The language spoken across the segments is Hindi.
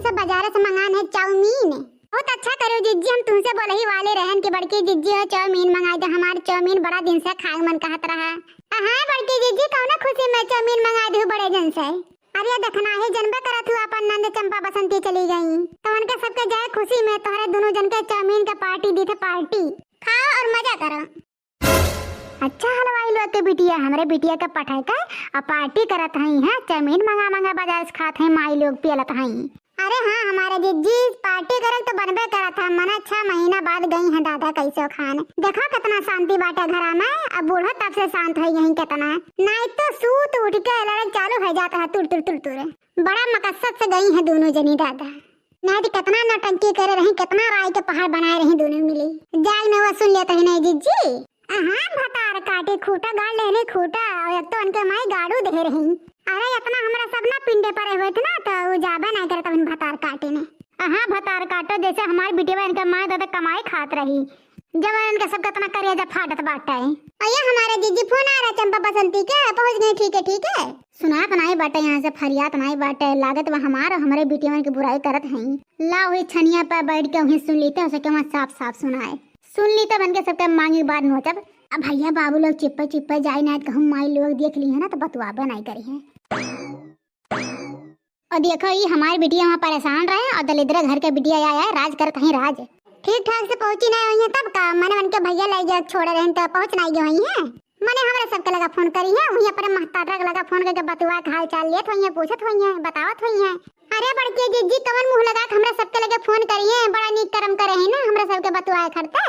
से बाजार से मंगाने है चाउमीन। बहुत अच्छा करो जिज्जी, हम तुमसे बोले ही वाले रहन की बड़की जिज्जी हो चाउमीन मंगाई दे। हमारे चाउमीन बड़ा दिन से खाए मन कहत रहा। हां बड़की जिज्जी कौन खुशी में चाउमीन मंगा दू बड़े जन से। अरे देखना है जनबे करत हूं अपन नंद चंपा बसंती चली गई तो उनके सबके जाए खुशी में तोहरे दोनों जन के चाउमीन का पार्टी दी थे। पार्टी खाओ और मजा करो। अच्छा हलवाई लोग के बिटिया हमरे बिटिया का पठाई का और पार्टी करत हई है। चाउमीन मंगा मंगा बाजार से खात है माई लोग पियलत हई। अरे हाँ हमारे जिज्जी पार्टी करे तो बनबे करत है। मन 6 महीना बाद गई है दादा कैसो खान। देखो कितना शांति बाटे घरा में। अब बूढ़ा तब से शांत है यहीं कितना। नहीं तो सूत उठ के लड़ाई चालू हो जाता है तुर तुर तुर तुर। बड़ा मकसद से गई है दोनों जनी दादा। नहीं तो कितना नौटंकी करे रही, कितना राय के पहाड़ बनाए रही दोनों मिली। जाग में वो सुन लेते है नहीं जिज्जी। हाँ भतार काटे खूटा गाड़ लेने खूटा और एक तो उनके माई गाड़ू दे रही। अरे इतना हमरा सब ना पिंडे पड़े हुए थे ना तो वो जाबे नहीं करता उन भतार काटे ने। हाँ भतार काटो जैसे हमारी बिटिया इनके माई दादा कमाई खात रही जब इनके सब कितना करिया जब फाटत बाटा है। अये हमारे जीजी फोन आ रहा चंपा बसंती के पहुंच गई। ठीक है ठीक है। सुनात नहीं बाटे यहाँ से फरियात नहीं बाटे। लागत वह हमारा हमारे बिटिया की बुराई करत हैं। ला हुई छनिया पे बैठ के वहीं सुन लेते उसे के साफ साफ सुनाए। सुन ली तब इनके सबके मांगी बात नोचब। अब भैया बाबू लोग चिप्पे चिप्पे जाए ना तो हम माई लोग देख ली है ना तो बतुआबे नहीं करी है। और देखो ये हमारी बिटिया वहाँ परेशान रहे और दलिद्र घर के बिटिया आया राज करत है राज। ठीक ठाक से पहुंची नहीं हुई है तब का मैंने उनके भैया ले जा छोड़ रहे तो पहुंच नहीं गई है। मैंने हमारे सबके लगा फोन करी है वहीं अपने महतारा लगा फोन करके बतुआ के हाल चाल लेत हुई है पूछत हुई है बतावत हुई है। अरे बड़की जिज्जी कवन मुंह लगा के हमरा सबके लगे फोन करिए बड़ा नीक कर्म करे है ना हमरा सबके बतुआ खड़ते।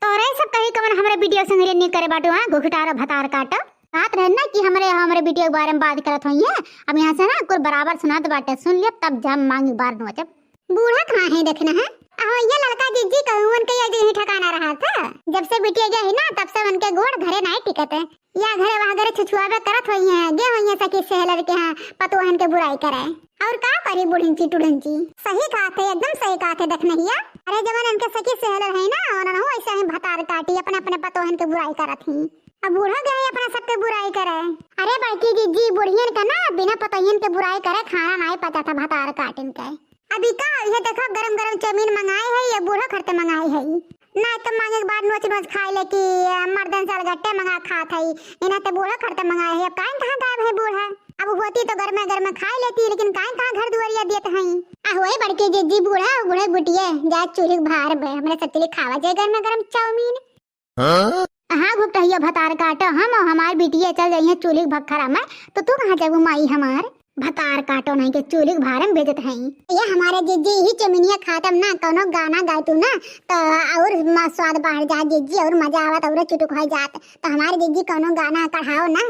तोरे सब कहीं कवन हमारे बिटिया संग रे नीक करे बाटो हां गोखटारा भतार काट बात रहे ना कि हमारे बिटिया के बारे में बात करत हुई है। अब यहाँ से ना कोई बराबर सुनात बाटे सुन लिया तब जब मांगी बार नोचब। बूढ़ा कहाँ है देखना है। ये लड़का जिज्जी कहूँ उनके यही ठिकाना रहा था। जब से बिटिया गई ना तब से उनके गोड़ घरे नहीं टिकते या घरे वहाँ घरे छुछुआवे करत हुई है गे हुई है सखी सेहलर के यहाँ पतोहन के बुराई करे और का करी बुढ़िंची टुढ़िंची। सही कहा थे एकदम सही कहा थे देखने हिया। अरे जब उनके सखी सेहलर है ना उन्होंने ऐसे ही भतार काटी अपने अपने पतोहन के बुराई करत ही। अब बूढ़ा गए अपना सबके बुराई करे। अरे बड़की जिज्जी बुढ़ियन का ना बिना पतोहन के बुराई करे खाना नहीं पता था भतार काटिन के। अभी का ये देखो गरम गरम चाउमीन मंगाए है ये बूढ़ा खरते मंगाए है ना तो मांगे के बाद नोच नोच खाए ले कि मर्दन साल गट्टे मंगा खात है इना तो बूढ़ा खरते मंगाए है। अब काहे कहां गायब है बूढ़ा। अब होती तो घर में खाए लेती लेकिन काहे कहां घर दुआरिया देत हैं। होए बड़की जिज्जी बूढ़ा बूढ़े गुटिए जा चूल्हे भार बे हमरे सचली खावा जाए घर में गरम चाउमीन। हाँ घुपटहिया भतार काटो हम और हमार बिटिया चल जाइए चूल्हे भखरा में तो तू कहां जाबू माई हमार भतार काटो नहीं के चूल्हे भार में भेजत हैं। ये हमारे जिज्जी ही चमिनिया खातम ना कोनो गाना गायतू ना तो और स्वाद बढ़ जा जिज्जी और मजा आवत और चुटुक हो जात तो हमारे जिज्जी कोनो गाना कढ़ाओ ना।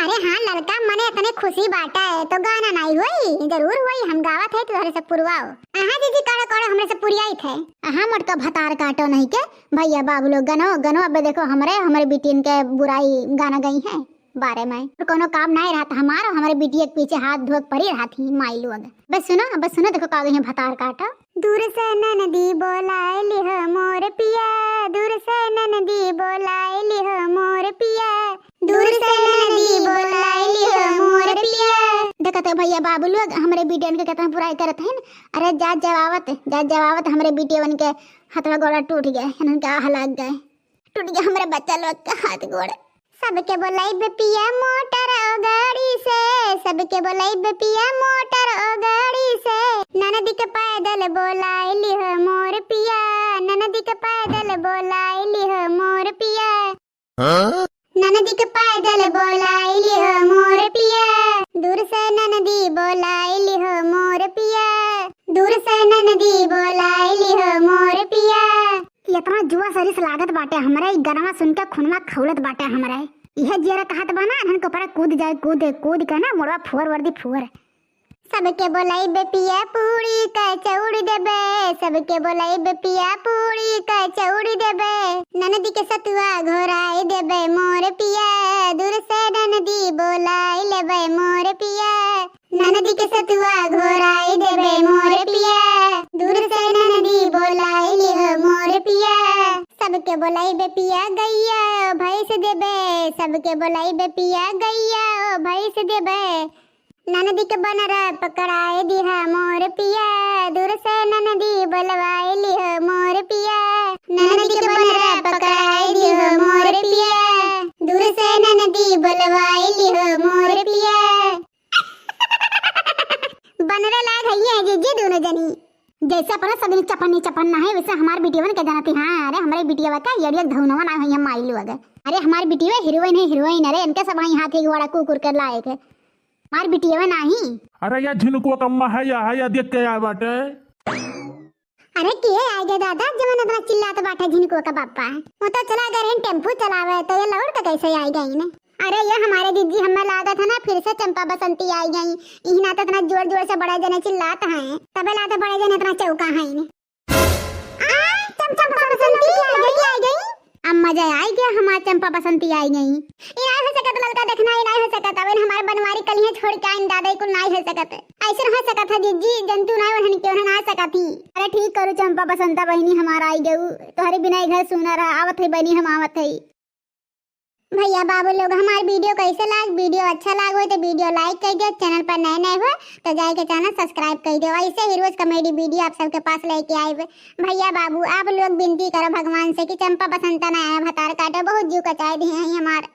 अरे हाँ लड़का मने इतने खुशी बाटा है तो गाना नहीं हुई जरूर हुई हम गावत है तुम्हारे से पुरवाओ। हाँ जीजी काड़ा काड़ा हमरे से पुरियाई थे। हाँ मोटका भतार काटो नहीं के भैया बाबू लोग गनो गनो अब देखो हमारे बिटियन के बुराई गाना गई है बारे में तो कोनो काम नहीं रहा था हमारा हमारे बिटिया के पीछे हाथ धोक पड़ी रहा थी माई लोग। बस सुनो देखो का गई भतार काटो। दूर से ननदी बोलाए लिह मोर पिया दूर से ननदी बोलाए लिह मोर पिया दूर से ननदी बोलाए लिह मोर पिया। देखो तो भैया बाबू लोग हमारे बिटियन के कितना बुराई करते हैं। अरे जा जवावत हमारे बिटिया बन के हाथ गोड़ा टूट गए इनका हलाक गए टूट गया हमारे बच्चा लोग का हाथ गोड़। सबके बोलाई बेपिया मोटर ओ गाड़ी से सबके बोलाई बेपिया मोटर ओ गाड़ी से ननदी के पैदल बोलाई लिह मोर पिया ननदी के पैदल बोलाई लिह मोर पिया ननदी के पैदल बोलाई लिह मोर पिया दूर से ननदी बोलाई लिह मोर पिया दूर से ननदी बोलाई लिह मोर पिया। इतना जुआ सरिस लागत बाटे हमारे गनमा सुन के खुनमा खौलत बाटे हमारे यह जियरा कहत बना हन को पर कूद जाए कूद के ना मोड़वा फोर वर्दी फोर। सबके बोलाई बेपिया पूरी का चौड़ी देबे सबके बोलाई बेपिया पूरी का चौड़ी देबे ननदी के सतुआ घोराई देबे मोर पिया दूर से ननदी बोलाई लेबे मोर पिया ननदी के सतुआ घोराई देबे मोर पिया दूर से ननदी बोलाई लिह मोर पिया। सबके बोलाई बेपिया गैया भैंस देबे सबके बोलाई बेपिया गैया भैंस देबे ननदी के बनर पकड़ाए दिहा मोर पिया, दूर से ननदी बलवाए लिह मोर पिया। ननदी के बनर पकड़ाए दिहा मोर पिया, दूर से ननदी बलवाए लिह मोर पिया। बनरे लाग है जी दोनों जनी। जैसे अपना सभी चपन्नी चपन्ना है वैसे हमारे बिटिया के जानती। हाँ अरे हमारे बिटिया का येड़िया धौनवा ना है हम आइलू अगर। अरे हमारी बिटिया हीरोइन है हीरोइन। अरे इनके सब हाथ ही घोड़ा कुकुर कर लाए थे हमारी बिटिया नहीं। अरे या झिनुको कम्मा है या देख के आया बाटे। अरे के आ गए दादा जवन इतना चिल्लात बाटे झिनुको का बापा। वो तो चला गए टेम्पू चलावे तो ये लौट के कैसे आई गई ने। अरे ये हमारे दीदी हमें लादा था ना फिर से चंपा बसंती आई गई। इतना तो इतना जोर जोर से बड़े जने चिल्लात हैं तबे लाते बड़े जने इतना चौका है इन्हें। चंपा बसंती आई गई। अब मजा आई गया हमारे चंपा बसंती आई गई। इनाय हो सकत लड़का देखना इनाय हो सकत अब हमारे बनवारी कलियां छोड़ के आइन दादा को नाई हो सकत ऐसे हो सकत है जीजी जंतु नाई वहन क्यों ना आ सकत थी। अरे ठीक करो चंपा बसंता बहनी हमारा आई गऊ तोहरे बिना घर सुना रहा आवत है बहनी हम आवत है। भैया बाबू लोग हमारे वीडियो कैसे लाग वीडियो अच्छा लागो तो वीडियो लाइक कर दियो। चैनल पर नए नए हो तो जाके चैनल सब्सक्राइब कर दियो। ऐसे ही रोज कॉमेडी वीडियो आप सबके पास लेके आए। भैया बाबू आप लोग विनती करो भगवान से कि चंपा बसंता ना आया भतार काटे बहुत जीव कचाए दिए हैं हमारे।